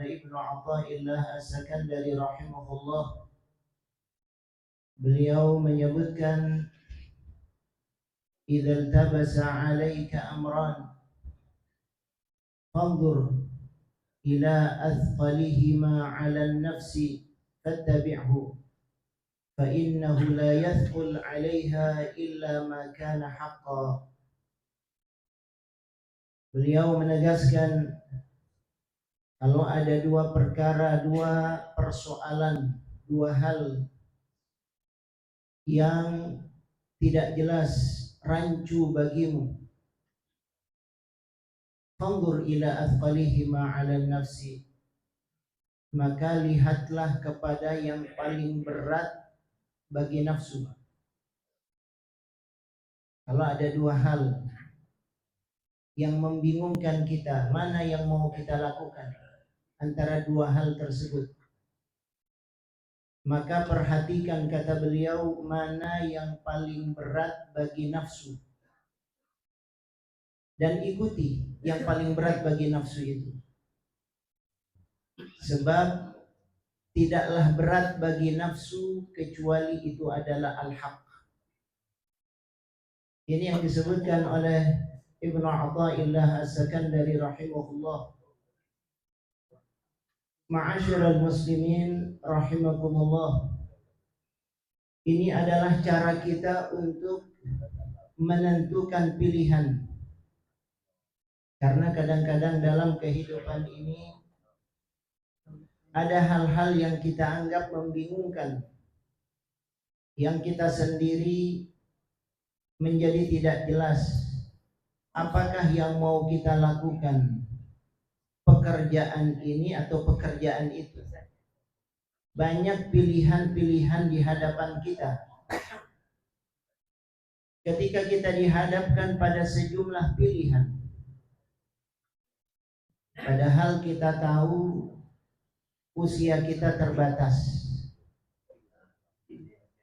oleh Ibnu Athaillah As-Sakandari rahimahullah. Beliau menyebutkan, idza iltabasa 'alaika amran fanzur ila athqalihima 'ala an-nafsi fattabi'hu fa innahu la yathqul 'alaiha illa ma kana haqqan. Beliau menegaskan, kalau ada dua perkara, dua persoalan, dua hal yang tidak jelas, rancu bagimu, fanzur ila athqalihima 'ala nafsi, maka lihatlah kepada yang paling berat bagi nafsu. Kalau ada dua hal yang membingungkan kita, mana yang mau kita lakukan antara dua hal tersebut, maka perhatikan, kata beliau, mana yang paling berat bagi nafsu, dan ikuti yang paling berat bagi nafsu itu. Sebab tidaklah berat bagi nafsu kecuali itu adalah al-haq. Ini yang disebutkan oleh Ibnu Athaillah As-Sakandari rahimahullah. Ma'asyiral muslimin rahimakumullah. Ini adalah cara kita untuk menentukan pilihan. Karena kadang-kadang dalam kehidupan ini ada hal-hal yang kita anggap membingungkan, yang kita sendiri menjadi tidak jelas apakah yang mau kita lakukan, pekerjaan ini atau pekerjaan itu. Banyak pilihan-pilihan di hadapan kita. Ketika kita dihadapkan pada sejumlah pilihan, padahal kita tahu usia kita terbatas,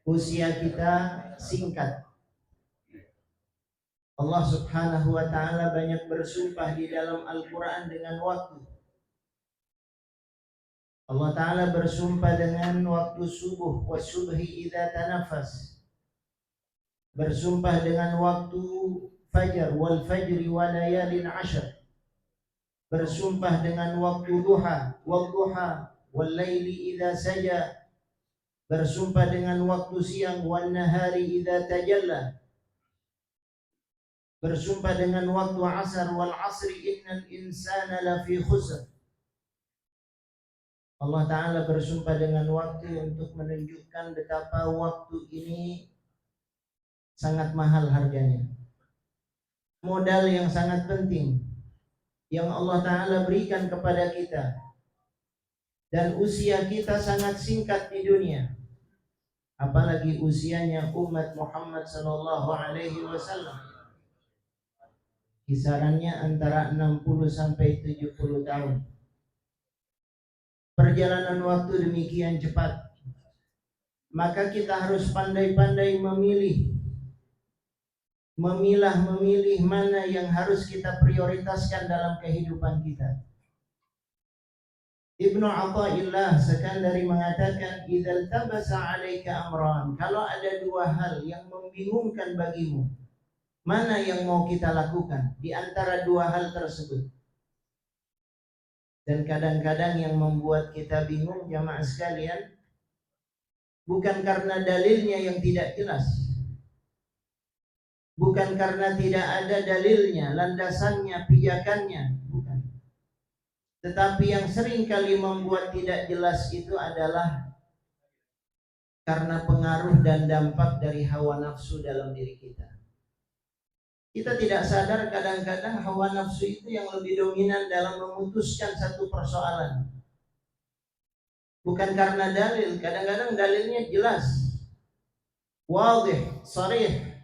usia kita singkat. Allah Subhanahu wa ta'ala banyak bersumpah di dalam Al-Quran dengan waktu. Allah Ta'ala bersumpah dengan waktu subuh, wa subhi idza tanafas. Bersumpah dengan waktu fajar, wal fajri wa layalin ashar. Bersumpah dengan waktu duha, wal duha, wal laili idza saja. Bersumpah dengan waktu siang, wan nahari idza tajalla. Bersumpah dengan waktu asar, wal asri innal insana lafi khusr. Allah Ta'ala bersumpah dengan waktu untuk menunjukkan betapa waktu ini sangat mahal harganya. Modal yang sangat penting yang Allah Ta'ala berikan kepada kita. Dan usia kita sangat singkat di dunia, apalagi usianya umat Muhammad sallallahu alaihi wasallam. Kisarannya antara 60 sampai 70 tahun. Perjalanan waktu demikian cepat, maka kita harus pandai-pandai memilah-memilih mana yang harus kita prioritaskan dalam kehidupan kita. Ibnu Athaillah Sakandari mengatakan, idzal tabasa 'alaika amran, kalau ada dua hal yang membingungkan bagimu, mana yang mau kita lakukan di antara dua hal tersebut. Dan kadang-kadang yang membuat kita bingung, jamaah sekalian, bukan karena dalilnya yang tidak jelas, bukan karena tidak ada dalilnya, landasannya, pijakannya, bukan. Tetapi yang sering kali membuat tidak jelas itu adalah karena pengaruh dan dampak dari hawa nafsu dalam diri kita. Kita tidak sadar kadang-kadang hawa nafsu itu yang lebih dominan dalam memutuskan satu persoalan. Bukan karena dalil, kadang-kadang dalilnya jelas, wadih, sharih.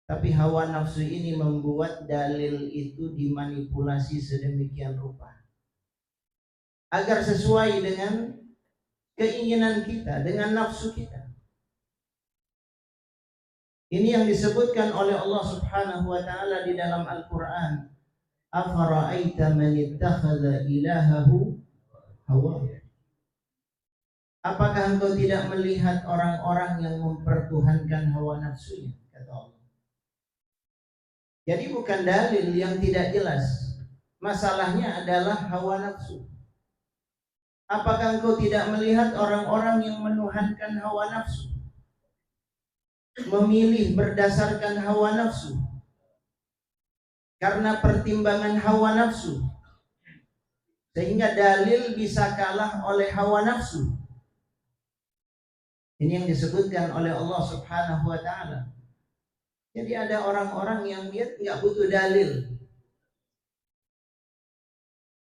Tapi hawa nafsu ini membuat dalil itu dimanipulasi sedemikian rupa agar sesuai dengan keinginan kita, dengan nafsu kita. Ini yang disebutkan oleh Allah Subhanahu wa ta'ala di dalam Al-Quran. Afara'aita man ittakhadha ilahahu hawa. Apakah engkau tidak melihat orang-orang yang mempertuhankan hawa nafsunya, kata Allah. Jadi bukan dalil yang tidak jelas. Masalahnya adalah hawa nafsu. Apakah engkau tidak melihat orang-orang yang menuhankan hawa nafsu, memilih berdasarkan hawa nafsu, karena pertimbangan hawa nafsu, sehingga dalil bisa kalah oleh hawa nafsu. Ini yang disebutkan oleh Allah Subhanahu wa ta'ala. Jadi ada orang-orang yang dia nggak butuh dalil.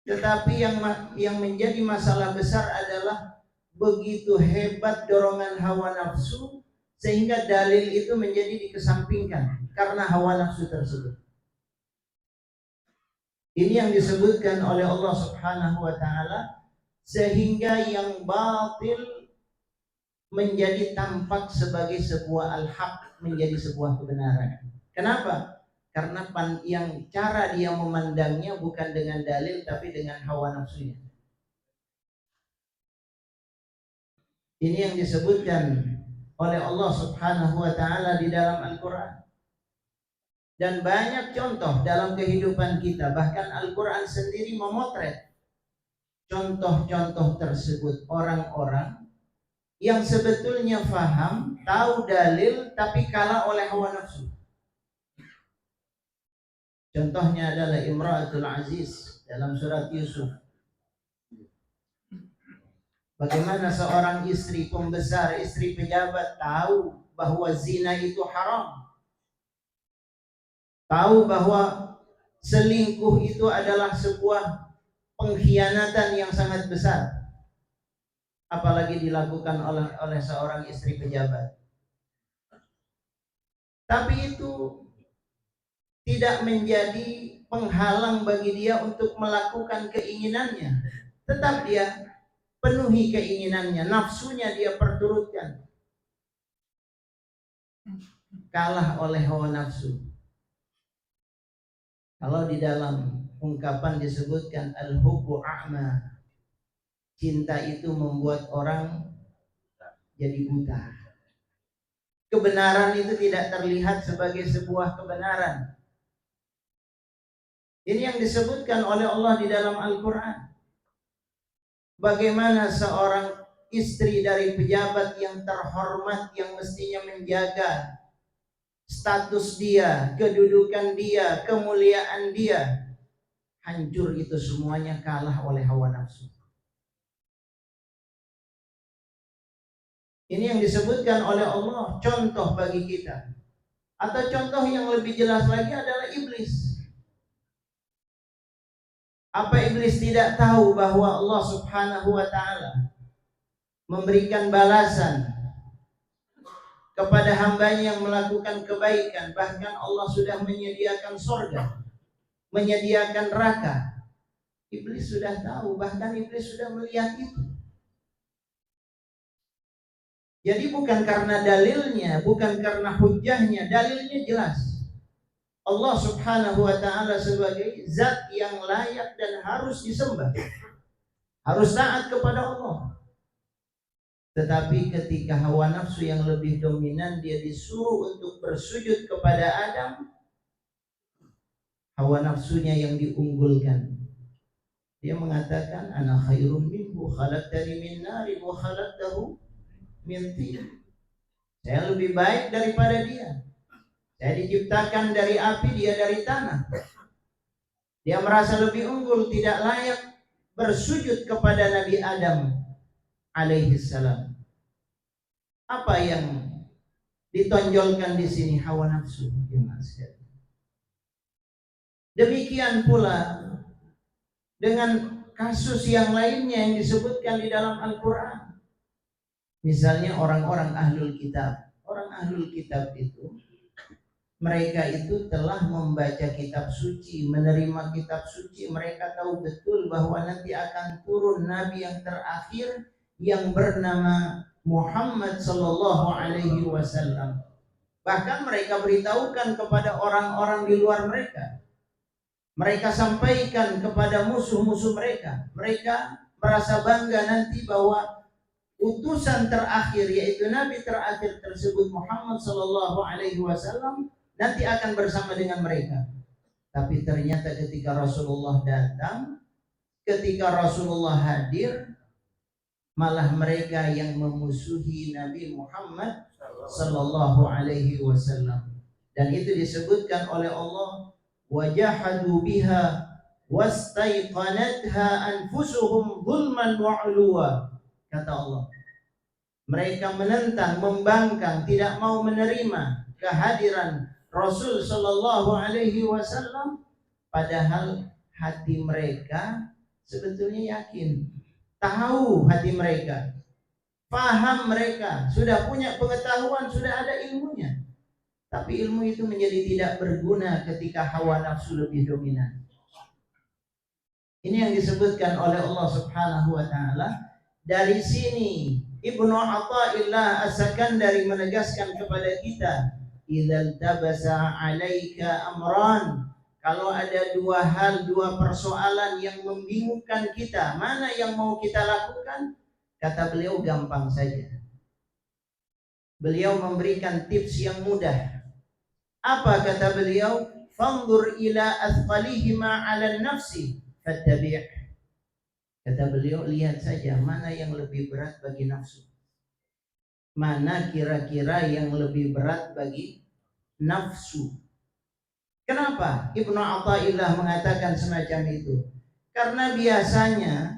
Tetapi yang menjadi masalah besar adalah begitu hebat dorongan hawa nafsu sehingga dalil itu menjadi dikesampingkan karena hawa nafsu tersebut. Ini yang disebutkan oleh Allah Subhanahu wa ta'ala, sehingga yang batil menjadi tampak sebagai sebuah al-haq, menjadi sebuah kebenaran. Kenapa? Karena yang cara dia memandangnya bukan dengan dalil tapi dengan hawa nafsunya. Ini yang disebutkan oleh Allah Subhanahu wa ta'ala di dalam Al-Quran. Dan banyak contoh dalam kehidupan kita, bahkan Al-Quran sendiri memotret contoh-contoh tersebut, orang-orang yang sebetulnya faham, tahu dalil, tapi kalah oleh hawa nafsu. Contohnya adalah Imra'atul Aziz dalam surat Yusuf. Bagaimana seorang istri pembesar, istri pejabat tahu bahwa zina itu haram, tahu bahwa selingkuh itu adalah sebuah pengkhianatan yang sangat besar, apalagi dilakukan oleh seorang istri pejabat. Tapi itu tidak menjadi penghalang bagi dia untuk melakukan keinginannya. Tetap dia penuhi keinginannya, nafsunya dia perturutkan. Kalah oleh hawa nafsu. Kalau di dalam ungkapan disebutkan al-hubbu a'ma, cinta itu membuat orang jadi buta. Kebenaran itu tidak terlihat sebagai sebuah kebenaran. Ini yang disebutkan oleh Allah di dalam Al-Quran. Bagaimana seorang istri dari pejabat yang terhormat, yang mestinya menjaga status dia, kedudukan dia, kemuliaan dia, hancur itu semuanya kalah oleh hawa nafsu. Ini yang disebutkan oleh Allah contoh bagi kita. Atau contoh yang lebih jelas lagi adalah iblis. Apa iblis tidak tahu bahwa Allah Subhanahu wa ta'ala memberikan balasan kepada hambanya yang melakukan kebaikan? Bahkan Allah sudah menyediakan surga, menyediakan neraka. Iblis sudah tahu, bahkan iblis sudah melihat itu. Jadi bukan karena dalilnya, bukan karena hujahnya, dalilnya jelas. Allah Subhanahu wa ta'ala sebagai zat yang layak dan harus disembah, harus taat kepada Allah. Tetapi ketika hawa nafsu yang lebih dominan, dia disuruh untuk bersujud kepada Adam, hawa nafsunya yang diunggulkan. Dia mengatakan, ana khairum minhu, khalaqtani min narin wa khalaqtahu min tin. Saya lebih baik daripada dia. Saya diciptakan dari api, dia dari tanah. Dia merasa lebih unggul, tidak layak bersujud kepada Nabi Adam alaihi salam. Apa yang ditonjolkan di sini? Hawa nafsu. Demikian pula dengan kasus yang lainnya yang disebutkan di dalam Al-Quran. Misalnya orang-orang ahlul kitab. Orang ahlul kitab itu, mereka itu telah membaca kitab suci, menerima kitab suci. Mereka tahu betul bahwa nanti akan turun Nabi yang terakhir yang bernama Muhammad sallallahu alaihi wasallam. Bahkan mereka beritahukan kepada orang-orang di luar mereka. Mereka sampaikan kepada musuh-musuh mereka. Mereka merasa bangga nanti bahwa utusan terakhir, yaitu Nabi terakhir tersebut Muhammad Sallallahu Alaihi Wasallam, nanti akan bersama dengan mereka. Tapi ternyata ketika Rasulullah datang, ketika Rasulullah hadir, malah mereka yang memusuhi Nabi Muhammad Sallallahu Alaihi Wasallam. Dan itu disebutkan oleh Allah, wajahadu biha wastaiqanatha anfusuhum zulman wa 'uluwa. Kata Allah, mereka menentang, membangkang, tidak mau menerima kehadiran Rasul Sallallahu Alaihi Wasallam, padahal hati mereka sebetulnya yakin, tahu hati mereka, paham mereka, sudah punya pengetahuan, sudah ada ilmunya. Tapi ilmu itu menjadi tidak berguna ketika hawa nafsu lebih dominan. Ini yang disebutkan oleh Allah Subhanahu wa taala. Dari sini Ibnu Athaillah As-Sakandari menegaskan kepada kita, idzal tabasa 'alaika amran, kalau ada dua hal, dua persoalan yang membingungkan kita, mana yang mau kita lakukan? Kata beliau, gampang saja. Beliau memberikan tips yang mudah. Apa kata beliau? Fanzur ila athqalihima 'ala nafsi fattabi'. Kata beliau, lihat saja mana yang lebih berat bagi nafsu. Mana kira-kira yang lebih berat bagi nafsu. Kenapa Ibnu Athaillah mengatakan semacam itu? Karena biasanya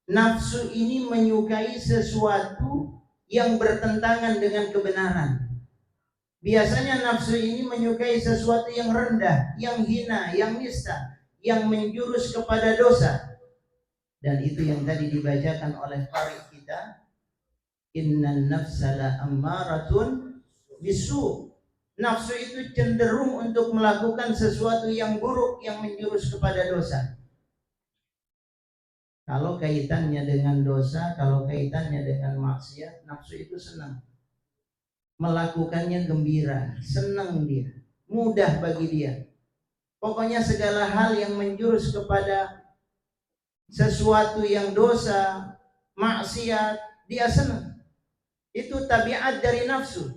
nafsu ini menyukai sesuatu yang bertentangan dengan kebenaran. Biasanya nafsu ini menyukai sesuatu yang rendah, yang hina, yang nista, yang menjurus kepada dosa. Dan itu yang tadi dibacakan oleh qari kita, innan nafsa la ammaratun bisu. Nafsu itu cenderung untuk melakukan sesuatu yang buruk, yang menjurus kepada dosa. Kalau kaitannya dengan dosa, kalau kaitannya dengan maksiat, nafsu itu senang. Melakukannya gembira, senang dia, mudah bagi dia. Pokoknya segala hal yang menjurus kepada sesuatu yang dosa, maksiat, dia senang. Itu tabiat dari nafsu,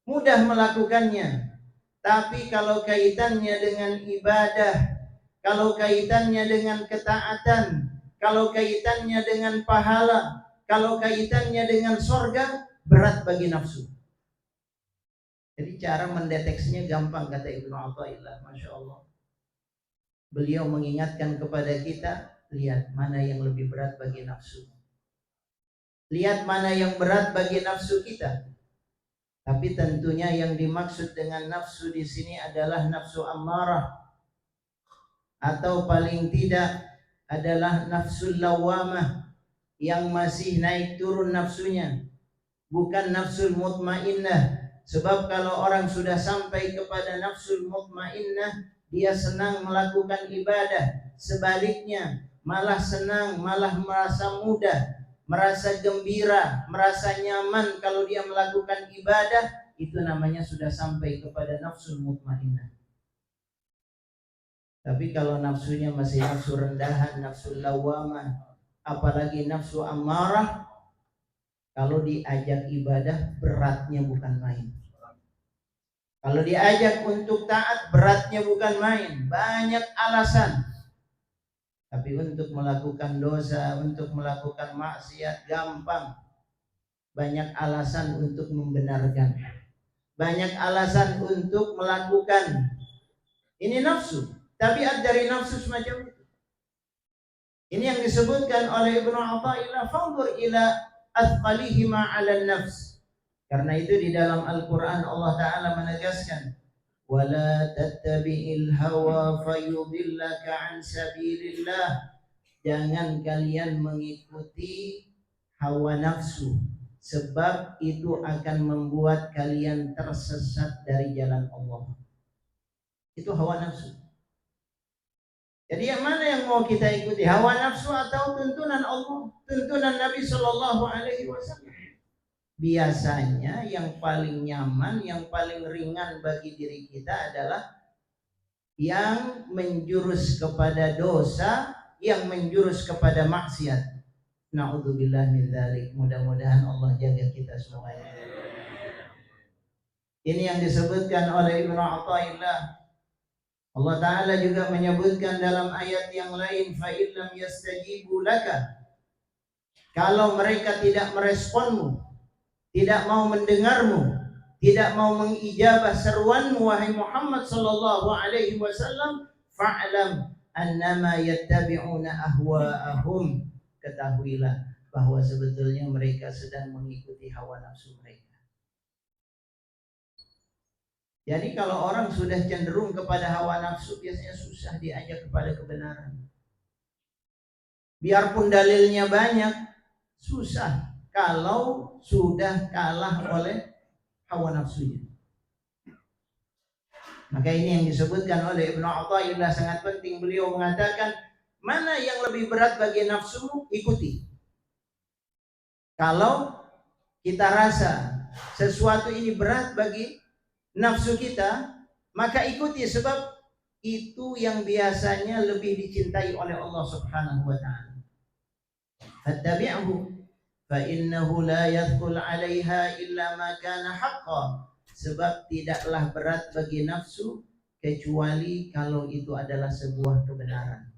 mudah melakukannya. Tapi kalau kaitannya dengan ibadah, kalau kaitannya dengan ketaatan, kalau kaitannya dengan pahala, kalau kaitannya dengan sorga, berat bagi nafsu. Jadi cara mendeteksinya gampang, kata Ibnu Athaillah. Masya Allah. Beliau mengingatkan kepada kita, lihat mana yang lebih berat bagi nafsu. Lihat mana yang berat bagi nafsu kita. Tapi tentunya yang dimaksud dengan nafsu di sini adalah nafsu ammarah, atau paling tidak adalah nafsu lawamah, yang masih naik turun nafsunya, bukan nafsul mutmainnah. Sebab kalau orang sudah sampai kepada nafsul mutmainnah, dia senang melakukan ibadah. Sebaliknya, malah senang, malah merasa mudah, merasa gembira, merasa nyaman kalau dia melakukan ibadah. Itu namanya sudah sampai kepada nafsul mutmainnah. Tapi kalau nafsunya masih nafsu rendahan, nafsu lawamah, apalagi nafsu ammarah, kalau diajak ibadah beratnya bukan main. Kalau diajak untuk taat beratnya bukan main, banyak alasan. Tapi untuk melakukan dosa, untuk melakukan maksiat gampang. Banyak alasan untuk membenarkan, banyak alasan untuk melakukan. Ini nafsu, tabiat dari nafsu semacam itu. Ini yang disebutkan oleh Ibnu Athaillah, fanzur ila athqalihima 'ala nafs. Karena itu di dalam Al-Quran Allah Ta'ala menegaskan, wala tattabi'il hawa fayudillaka an sabilillah. Jangan kalian mengikuti hawa nafsu, sebab itu akan membuat kalian tersesat dari jalan Allah. Itu hawa nafsu. Jadi yang mana yang mau kita ikuti, hawa nafsu atau tuntunan Allah, tuntunan Nabi Sallallahu Alaihi Wasallam? Biasanya yang paling nyaman, yang paling ringan bagi diri kita adalah yang menjurus kepada dosa, yang menjurus kepada maksiat. Na'udzubillah min dzalik. Mudah-mudahan Allah jaga kita semuanya. Ini yang disebutkan oleh Ibnu Athaillah. Allah Ta'ala juga menyebutkan dalam ayat yang lain, fa illam yastajibu laka, kalau mereka tidak meresponmu, tidak mau mendengarmu, tidak mau mengijabah seruanmu wahai Muhammad sallallahu alaihi wasallam, fa'lam annama yattabi'una ahwa'ahum, ketahuilah bahwa sebetulnya mereka sedang mengikuti hawa nafsu mereka. Jadi kalau orang sudah cenderung kepada hawa nafsu, biasanya susah diajak kepada kebenaran. Biarpun dalilnya banyak, susah kalau sudah kalah oleh hawa nafsunya. Maka ini yang disebutkan oleh Ibnu Athaillah sangat penting. Beliau mengatakan, mana yang lebih berat bagi nafsumu, ikuti. Kalau kita rasa sesuatu ini berat bagi nafsu kita, maka ikuti, sebab itu yang biasanya lebih dicintai oleh Allah Subhanahu wa ta'ala. Fattabi'hu fa innahu la yadkhul 'alaiha illa ma kana haqqan, sebab tidaklah berat bagi nafsu kecuali kalau itu adalah sebuah kebenaran.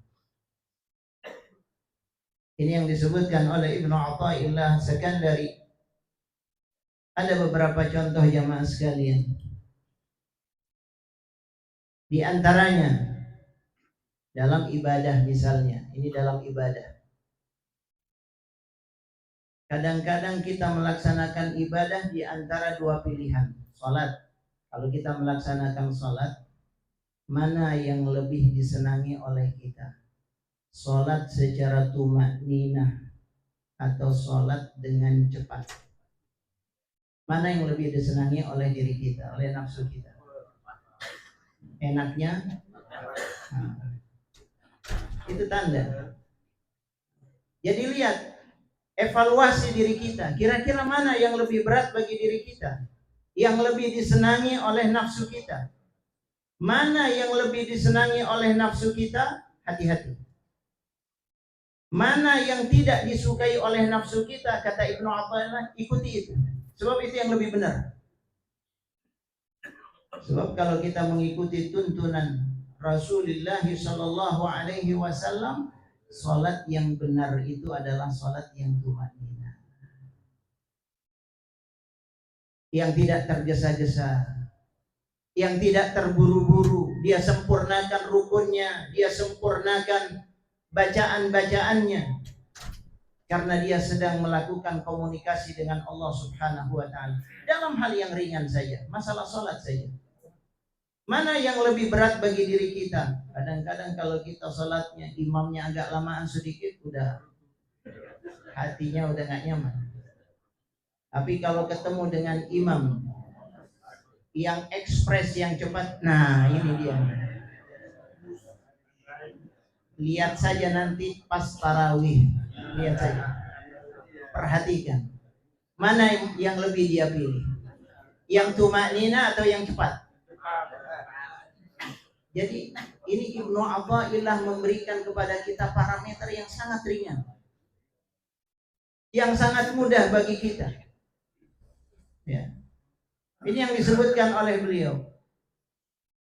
Ini yang disebutkan oleh Ibnu Athaillah Sakandari. Ada beberapa contoh jamaah sekalian. Di antaranya dalam ibadah misalnya, ini dalam ibadah. Kadang-kadang kita melaksanakan ibadah di antara dua pilihan. Salat. Kalau kita melaksanakan salat, mana yang lebih disenangi oleh kita? Salat secara tumakninah atau salat dengan cepat? Mana yang lebih disenangi oleh diri kita, oleh nafsu kita? Enaknya? Nah, itu tanda. Jadi lihat, evaluasi diri kita. Kira-kira mana yang lebih berat bagi diri kita? Yang lebih disenangi oleh nafsu kita? Mana yang lebih disenangi oleh nafsu kita? Hati-hati. Mana yang tidak disukai oleh nafsu kita? Kata Ibnu Athaillah, ikuti itu. Sebab itu yang lebih benar. Sebab kalau kita mengikuti tuntunan Rasulullah sallallahu alaihi wasallam, salat yang benar itu adalah salat yang tumakninah, yang tidak tergesa-gesa, yang tidak terburu-buru. Dia sempurnakan rukunnya, dia sempurnakan bacaan-bacaannya, karena dia sedang melakukan komunikasi dengan Allah Subhanahu wa ta'ala dalam hal yang ringan saja, masalah salat saja. Mana yang lebih berat bagi diri kita? Kadang-kadang kalau kita salatnya imamnya agak lamaan sedikit, udah hatinya udah gak nyaman. Tapi kalau ketemu dengan imam yang ekspres, yang cepat, nah ini dia. Lihat saja nanti pas tarawih, lihat saja, perhatikan mana yang lebih dia pilih, yang tumaknina atau yang cepat. Jadi ini Ibnu Athaillah memberikan kepada kita parameter yang sangat ringan, yang sangat mudah bagi kita. Ya. Ini yang disebutkan oleh beliau.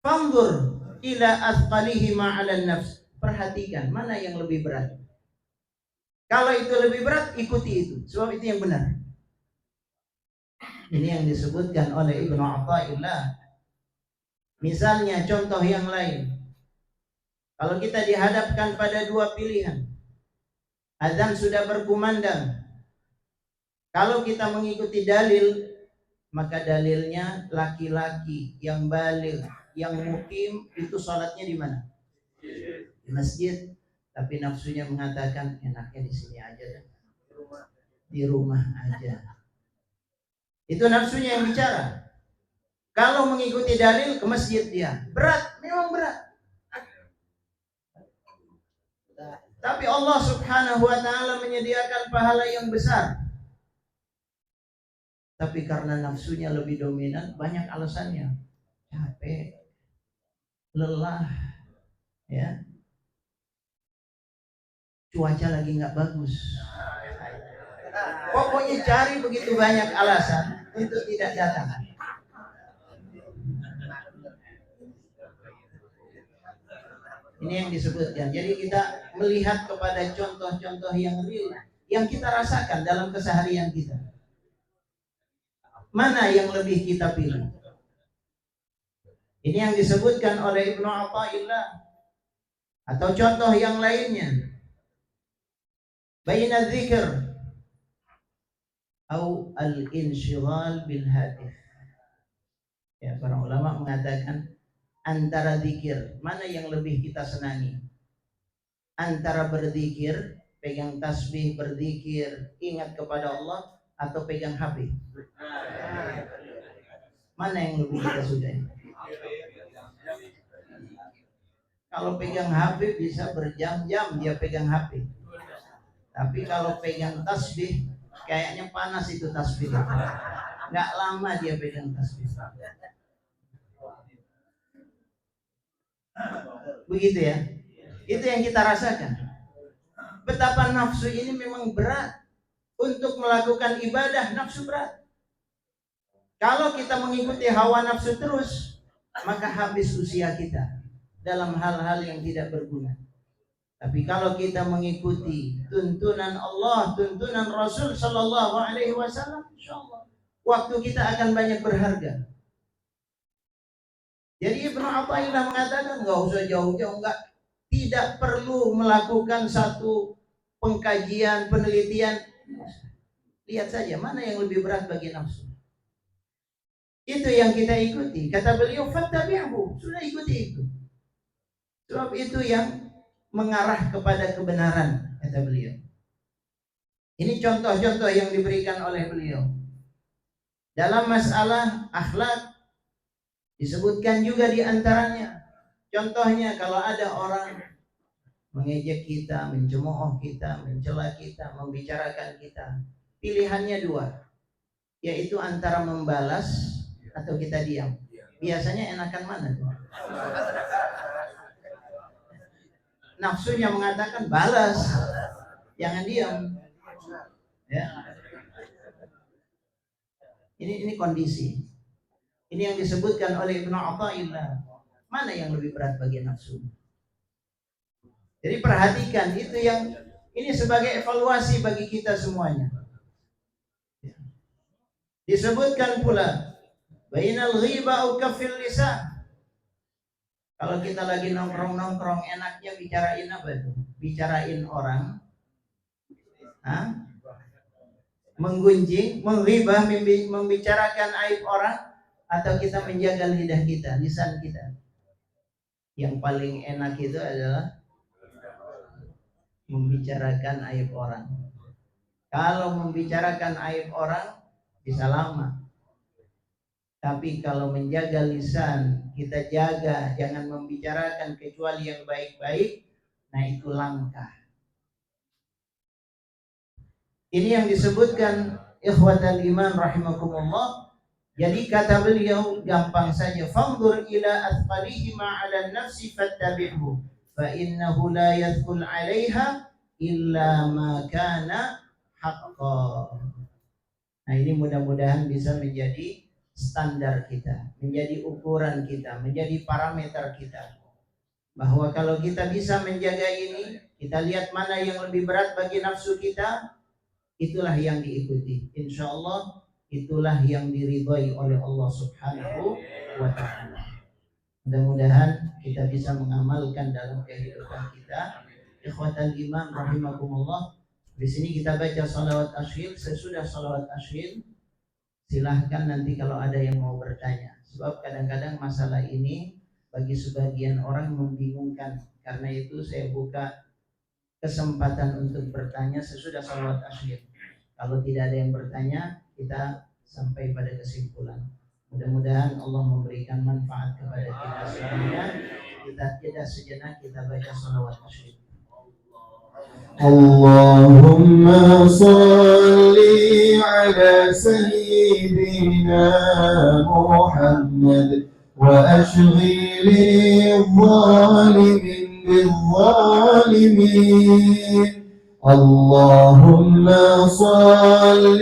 Fanzur ila athqalihi ma'ala nafs. Perhatikan mana yang lebih berat. Kalau itu lebih berat, ikuti itu, sebab itu yang benar. Ini yang disebutkan oleh Ibnu Athaillah. Misalnya contoh yang lain. Kalau kita dihadapkan pada dua pilihan, azan sudah berkumandang. Kalau kita mengikuti dalil, maka dalilnya laki-laki yang baligh, yang mukim, itu sholatnya di mana? Di masjid. Tapi nafsunya mengatakan enaknya di sini aja deh, di rumah aja. Itu nafsunya yang bicara. Kalau mengikuti dalil, ke masjid dia. Berat, memang berat. Tapi Allah Subhanahu wa ta'ala menyediakan pahala yang besar. Tapi karena nafsunya lebih dominan, banyak alasannya. Capek, lelah, ya, cuaca lagi nggak bagus. Pokoknya cari begitu banyak alasan untuk tidak datang. Ini yang disebutkan. Jadi kita melihat kepada contoh-contoh yang real, yang kita rasakan dalam keseharian kita. Mana yang lebih kita pilih? Ini yang disebutkan oleh Ibnu Athaillah. Atau contoh yang lainnya. Baina dzikr atau al-inshighal bil hatif. Ya, para ulama mengatakan antara zikir, mana yang lebih kita senangi? Antara berzikir, pegang tasbih, berzikir, ingat kepada Allah, atau pegang HP? Mana yang lebih kita sukai? Kalau pegang HP bisa berjam-jam dia pegang HP. Tapi kalau pegang tasbih, kayaknya panas itu tasbih. Nggak lama dia pegang tasbih. Begitu ya. Itu yang kita rasakan. Betapa nafsu ini memang berat. Untuk melakukan ibadah, nafsu berat. Kalau kita mengikuti hawa nafsu terus, maka habis usia kita dalam hal-hal yang tidak berguna. Tapi kalau kita mengikuti tuntunan Allah, tuntunan Rasul Sallallahu Alaihi Wasallam, insyaallah waktu kita akan banyak berharga. Jadi Ibnu Athaillah mengatakan nggak usah jauh-jauh, tidak perlu melakukan satu pengkajian, penelitian. Lihat saja mana yang lebih berat bagi nafsu. Itu yang kita ikuti. Kata beliau, fattabi'hu, sudah ikuti itu. Sebab itu yang mengarah kepada kebenaran, kata beliau. Ini contoh-contoh yang diberikan oleh beliau. Dalam masalah akhlak disebutkan juga di antaranya. Contohnya kalau ada orang mengejek kita, mencemooh kita, mencela kita, membicarakan kita, pilihannya dua, yaitu antara membalas atau kita diam. Biasanya enakan mana tuh? Nafsunya mengatakan balas, jangan diam. Ya. Ini kondisi. Ini yang disebutkan oleh Ibnu Athaillah. Mana yang lebih berat bagi nafsu? Jadi perhatikan itu yang ini sebagai evaluasi bagi kita semuanya. Disebutkan pula bainal ghibah au kafil lisan. Kalau kita lagi nongkrong-nongkrong enaknya bicarain apa itu? Bicarain orang, menggunjing, menghibah, membicarakan aib orang, atau kita menjaga lidah kita, lisan kita. Yang paling enak itu adalah membicarakan aib orang. Kalau membicarakan aib orang bisa lama. Tapi kalau menjaga lisan, kita jaga jangan membicarakan kecuali yang baik-baik, nah itu langkah. Ini yang disebutkan ikhwatal iman rahimakumullah. Jadi kata beliau gampang saja, fanzur ila athqalihi ma 'ala an-nafsi fattabi'hu fa innahu la yadkhul 'alaiha illa ma kana haqqan. Nah, ini mudah-mudahan bisa menjadi standar kita, menjadi ukuran kita, menjadi parameter kita. Bahwa kalau kita bisa menjaga ini, kita lihat mana yang lebih berat bagi nafsu kita, itulah yang diikuti. Insya Allah itulah yang diridhai oleh Allah Subhanahu wa ta'ala. Mudah-mudahan kita bisa mengamalkan dalam kehidupan kita. Ikhwatal iman rahimakumullah. Di sini kita baca salawat asyir. Sesudah salawat asyir, silahkan nanti kalau ada yang mau bertanya. Sebab kadang-kadang masalah ini bagi sebagian orang membingungkan. Karena itu saya buka kesempatan untuk bertanya sesudah salawat asyir. Kalau tidak ada yang bertanya, kita sampai pada kesimpulan. Mudah-mudahan Allah memberikan manfaat kepada kita semuanya. Kita jeda sejenak, kita baca salawat asyir. Allahumma salli ala sayyidina Muhammad وأشغل الظالم بالظالمين اللهم صل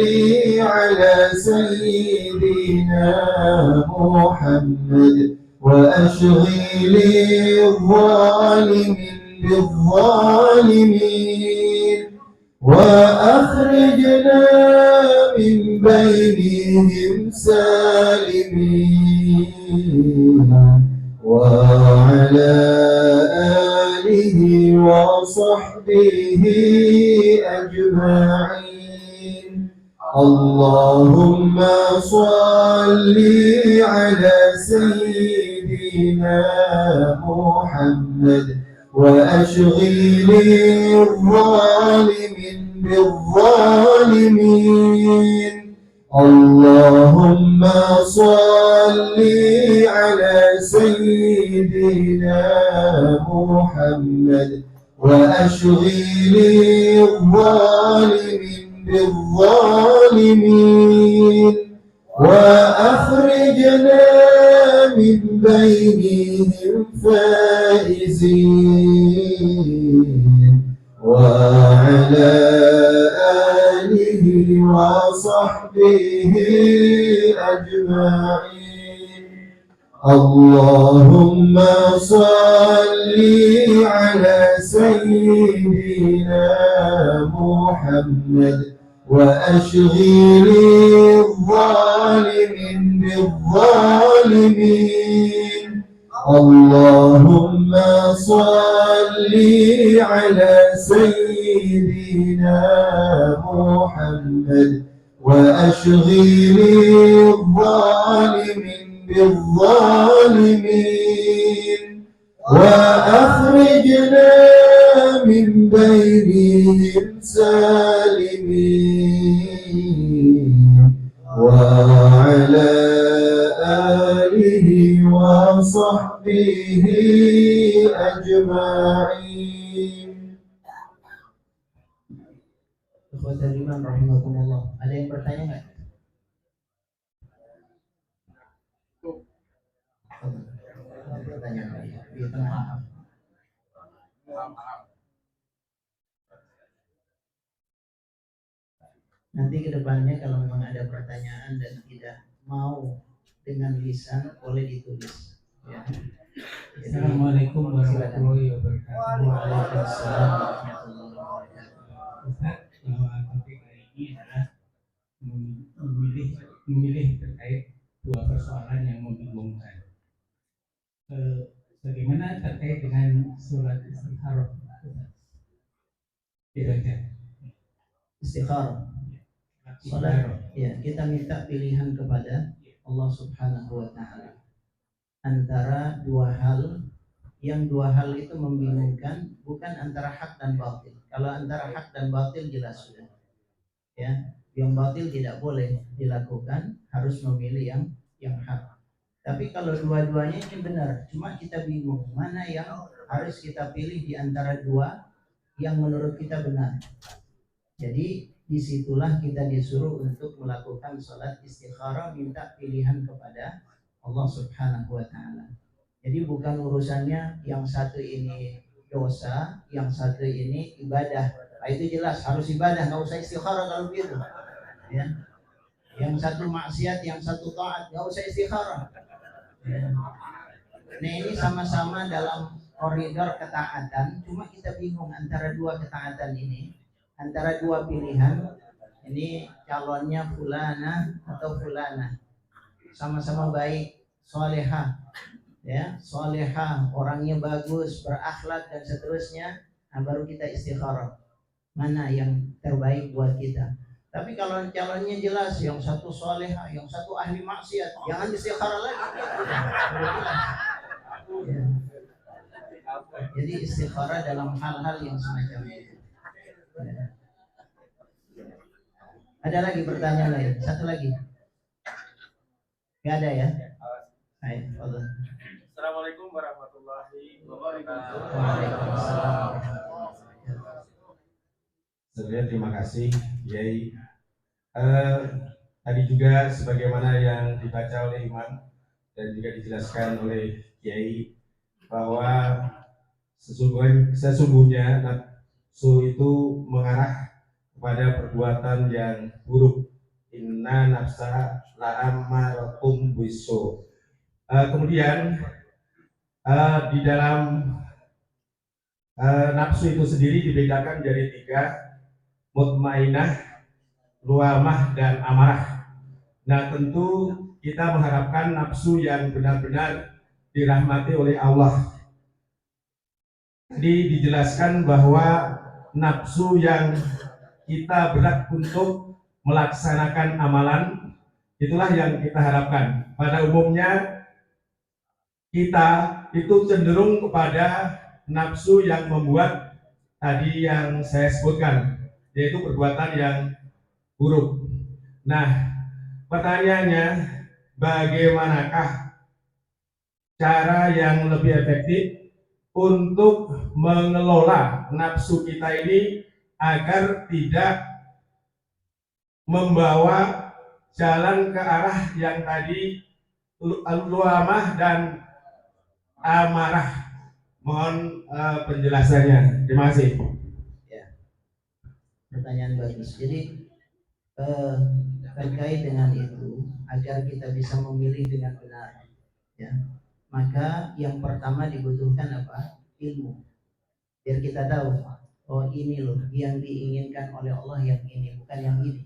على سيدنا محمد وأشغل الظالم بالظالمين وأخرجنا من بينهم سالمين وعلى آله وصحبه أجمعين اللهم صل على سيدنا محمد وأشغل الظالم بالظالمين اللهم صل على سيدنا محمد وأشغل الظالم بالظالمين وأخرجنا من بينهم فائزين وعلى آله وصحبه أجمعين اللهم صل على سيدنا محمد وأشغل الظالم بالظالمين اللهم صل على سيدنا محمد وأشغل الظالم بالظالمين وأخرجنا من بينهم سالمين وعلى آله وصحبه أجمعين. Ikhwatul iman rahimakumullah. Ada yang bertanya nggak? Ada pertanyaan di tengah. Nanti kedepannya kalau memang ada pertanyaan dan tidak mau dengan lisan boleh ditulis. Ya. Assalamualaikum warahmatullahi wabarakatuh. Waalaikumsalam warahmatullahi wabarakatuh. Ustaz, bahwa topik hari ini adalah memilih terkait dua persoalan yang membingungkan. Bagaimana terkait dengan surat istikharah? Dibaca. Istikharah. Salat, ya, kita minta pilihan kepada Allah Subhanahu wa taala antara dua hal, yang dua hal itu membingungkan, bukan antara hak dan batil. Kalau antara hak dan batil jelas sudah. Ya, yang batil tidak boleh dilakukan, harus memilih yang hak. Tapi kalau dua-duanya ini benar, cuma kita bingung mana yang harus kita pilih di antara dua yang menurut kita benar. Jadi disitulah kita disuruh untuk melakukan sholat istikharah, minta pilihan kepada Allah Subhanahu wa ta'ala. Jadi bukan urusannya yang satu ini dosa, yang satu ini ibadah. Nah, itu jelas harus ibadah, nggak usah istikharah kalau begitu. Ya. Yang satu maksiat, yang satu taat, nggak usah istikharah. Ya. Nah, ini sama-sama dalam koridor ketaatan, cuma kita bingung antara dua ketaatan ini. Antara dua pilihan, ini calonnya fulana atau fulana, sama-sama baik, solehah, ya, solehah, orangnya bagus, berakhlak dan seterusnya. Nah, baru kita istikharah mana yang terbaik buat kita. Tapi kalau calonnya jelas, yang satu solehah, yang satu ahli maksiat, jangan istikharah lagi. Ya. Jadi istikharah dalam hal-hal yang semacam itu. Ya. Ada lagi pertanyaan lain? Satu lagi? Gak ada ya? Baik, Allah. Assalamualaikum warahmatullahi wabarakatuh. Waalaikumsalam. Sebenarnya terima kasih Yai. Tadi juga sebagaimana yang dibaca oleh Imam, dan juga dijelaskan oleh Kiai bahwa sesungguhnya nafsu itu mengarah kepada perbuatan yang buruk. Inna nafsa la'amaratum bisu. Kemudian di dalam nafsu itu sendiri dibedakan dari 3, mutmainah, luamah, dan amarah. Nah, tentu kita mengharapkan nafsu yang benar-benar dirahmati oleh Allah. Tadi dijelaskan bahwa nafsu yang kita berat untuk melaksanakan amalan, itulah yang kita harapkan. Pada umumnya kita itu cenderung kepada nafsu yang membuat tadi yang saya sebutkan, yaitu perbuatan yang buruk. Nah, pertanyaannya, bagaimanakah cara yang lebih efektif untuk mengelola nafsu kita ini agar tidak membawa jalan ke arah yang tadi luamah dan amarah? Mohon penjelasannya. Terima kasih. Ya, pertanyaan bagus. Jadi terkait dengan itu, agar kita bisa memilih dengan benar, ya, maka yang pertama dibutuhkan apa? Ilmu. Biar kita tahu, oh ini loh yang diinginkan oleh Allah, yang ini, bukan yang ini.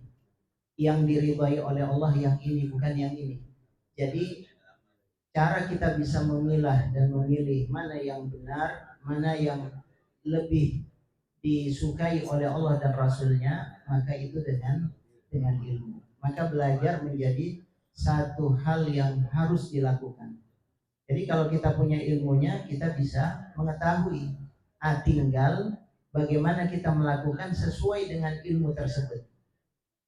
Yang diridhai oleh Allah yang ini, bukan yang ini. Jadi cara kita bisa memilah dan memilih mana yang benar, mana yang lebih disukai oleh Allah dan Rasulnya, maka itu dengan ilmu. Maka belajar menjadi satu hal yang harus dilakukan. Jadi kalau kita punya ilmunya, kita bisa mengetahui. Tinggal bagaimana kita melakukan sesuai dengan ilmu tersebut.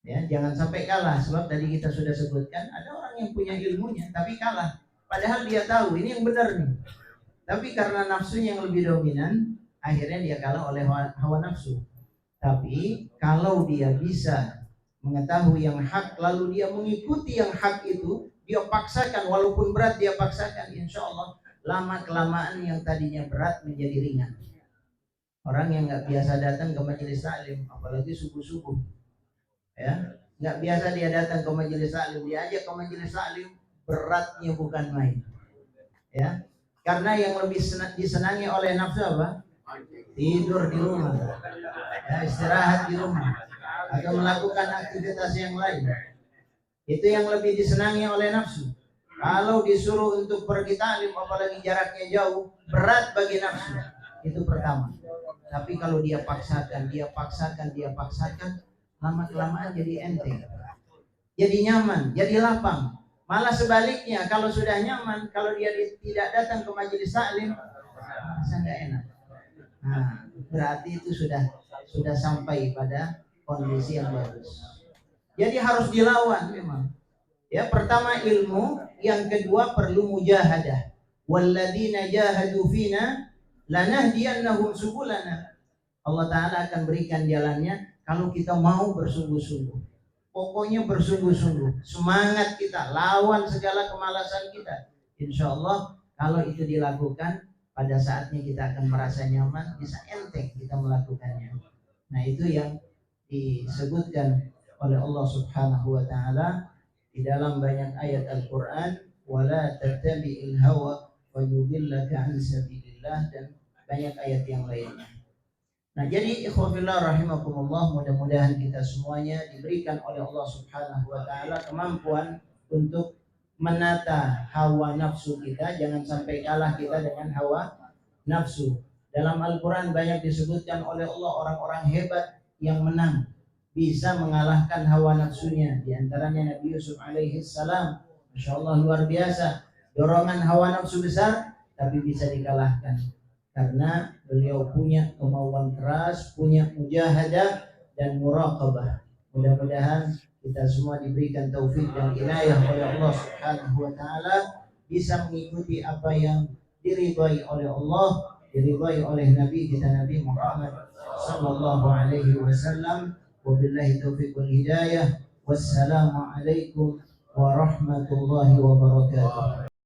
Ya, jangan sampai kalah, sebab tadi kita sudah sebutkan ada orang yang punya ilmunya tapi kalah. Padahal dia tahu ini yang benar nih. Tapi karena nafsunya yang lebih dominan, akhirnya dia kalah oleh hawa nafsu. Tapi kalau dia bisa mengetahui yang hak, lalu dia mengikuti yang hak itu, dia paksakan, walaupun berat dia paksakan, insya Allah lama kelamaan yang tadinya berat menjadi ringan. Orang yang nggak biasa datang ke majelis taklim, apalagi subuh-subuh, ya, nggak biasa dia datang ke majelis taklim, dia ajak ke majelis taklim, beratnya bukan main, ya, karena yang lebih disenangi oleh nafsu apa? Tidur di rumah, ya, istirahat di rumah, atau melakukan aktivitas yang lain. Itu yang lebih disenangi oleh nafsu. Kalau disuruh untuk pergi taklim, apalagi jaraknya jauh, berat bagi nafsu. Itu pertama. Tapi kalau dia paksakan, lama kelamaan jadi enteng, jadi nyaman, jadi lapang. Malah sebaliknya, kalau sudah nyaman, kalau dia tidak datang ke majelis taklim, rasa nggak enak. Nah, berarti itu sudah sampai pada kondisi yang bagus. Jadi harus dilawan memang. Ya, pertama ilmu, yang kedua perlu mujahadah. Walladzina jahadu fina lanahdiyannahum subulana. Allah Ta'ala akan berikan jalannya kalau kita mau bersungguh-sungguh. Pokoknya bersungguh-sungguh. Semangat kita, lawan segala kemalasan kita. Insya Allah kalau itu dilakukan, pada saatnya kita akan merasa nyaman, bisa enteng kita melakukannya. Nah, itu yang disebutkan oleh Allah Subhanahu wa Ta'ala di dalam banyak ayat Al-Quran, wala tattabi'il hawa wa yudillaka an sabilillah, dan banyak ayat yang lainnya. Nah, jadi ikhwafillah rahimakumullah, mudah-mudahan kita semuanya diberikan oleh Allah Subhanahu wa Ta'ala kemampuan untuk menata hawa nafsu kita. Jangan sampai kalah kita dengan hawa nafsu. Dalam Al-Quran banyak disebutkan oleh Allah orang-orang hebat yang menang, bisa mengalahkan hawa nafsunya. Di antaranya Nabi Yusuf alaihi salam, Masya Allah, luar biasa. Dorongan hawa nafsu besar, tapi bisa dikalahkan karena beliau punya kemauan keras, punya mujahadah dan muraqabah. Mudah-mudahan kita semua diberikan taufik dan inayah oleh Allah Subhanahu wa Ta'ala, bisa mengikuti apa yang diridhai oleh Allah, diridhai oleh Nabi kita Nabi Muhammad sallallahu alaihi wasallam. Wabillahi taufiq wal hidayah. Wassalamualaikum warahmatullahi wabarakatuh.